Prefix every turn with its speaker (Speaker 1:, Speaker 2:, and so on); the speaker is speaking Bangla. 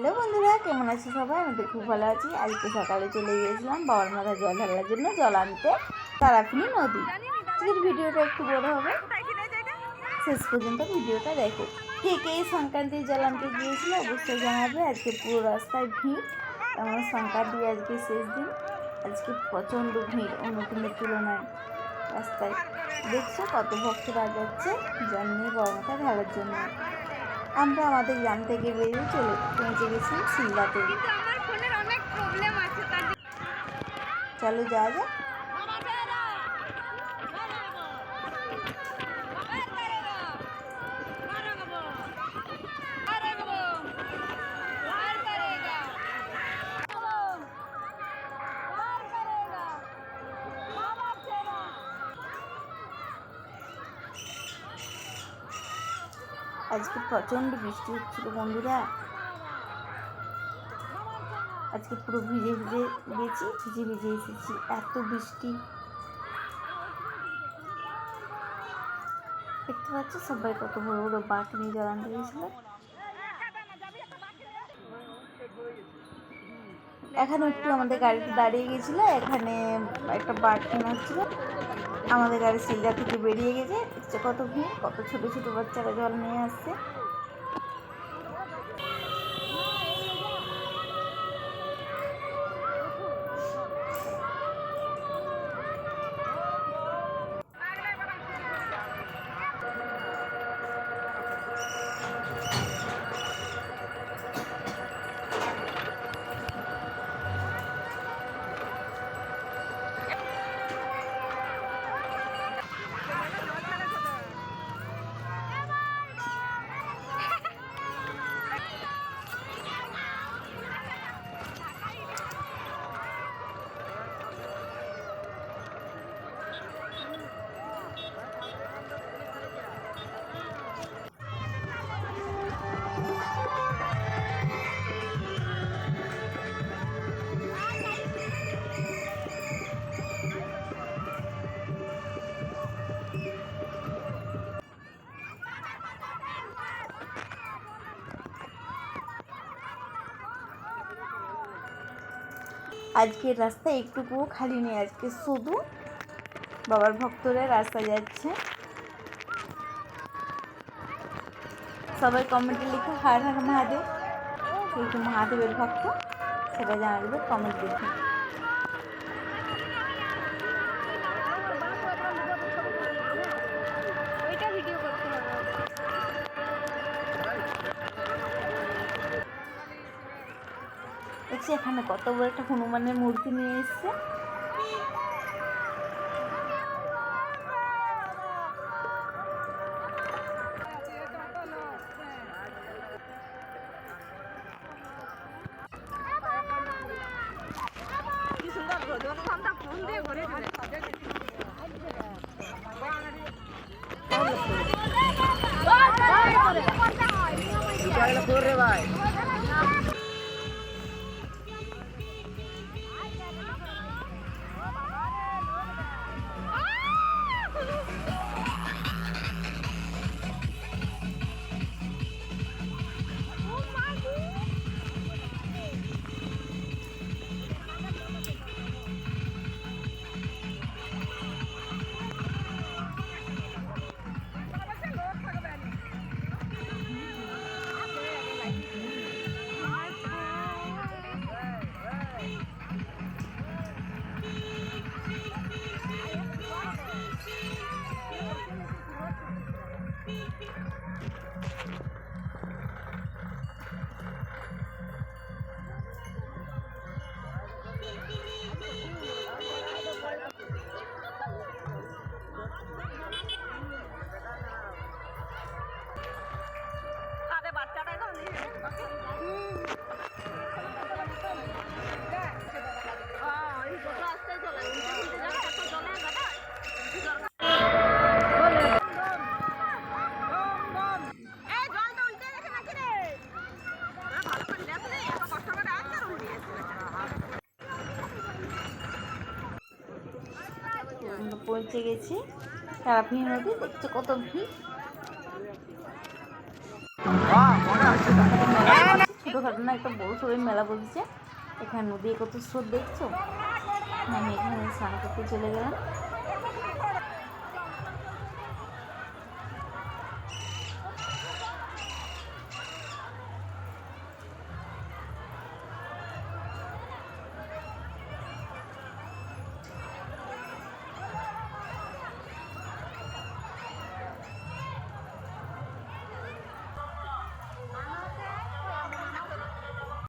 Speaker 1: হ্যালো বন্ধুরা, কেমন আছে সবাই? আমি তো খুব ভালো আছি। আজকে সকালে চলে গিয়েছিলাম বাবার মাথায় জল ঢালার জন্য, জল আনতে তারাপীনি নদী। আজকের ভিডিওটা একটু বড় হবে, শেষ পর্যন্ত ভিডিওটা দেখো। কে কে এই সংক্রান্তির জল আনতে গিয়েছিল অবশ্যই জানাবে। আজকে পুরো রাস্তায় ভিড়, তেমন সংক্রান্তি আজকে শেষ দিন। আজকে প্রচণ্ড ভিড় অন্য দিনের তুলনায়। রাস্তায় দেখছো কত ভক্তরা যাচ্ছে জল নিয়ে বাবার মাথায় ঢালার জন্য। আমরা আমাদের গ্রাম থেকে বেরিয়ে পৌঁছে গেছিলাম শিলদাতে। চলো যাওয়া যাক। আজকে প্রচণ্ড বৃষ্টি হচ্ছিল বন্ধুরা। আজকে পুরো ভিজে এসেছি, এত বৃষ্টি। দেখতে পাচ্ছ সবাই কত বড় বড় বাঁক নিয়ে জল আনতে গেছিল। এখানে একটু আমাদের গাড়িতে দাঁড়িয়ে গেছিল, এখানে একটা বাঁক কেনা হচ্ছিল। আমাদের গাড়ি শিলদা থেকে বেরিয়ে গেছে। দেখছো কত ভিড়, কত ছোট ছোট বাচ্চারা জল নিয়ে আসছে। আজকের রাস্তা একটুকুও খালি নেই, আজকে শুধু বাবার ভক্তরা রাস্তা যাচ্ছে। সবাই কমেন্টে লিখে হার হার মহাদেব, কিন্তু মহাদেবের ভক্ত সেটা জানাবে কমেন্ট লিখে। দেখছি এখানে কত বড় একটা হনুমানের মূর্তি নিয়ে এসছে। ভাই পৌঁছে গেছি তারাপীনি নদী। দেখছো কত ভিড়। ছোট ছোটোখাটো না, একটা বড় সড়ো মেলা বলছে। এখানে নদী কত স্রোত দেখছো। আমি এখানে স্নান করতে চলে গেলাম।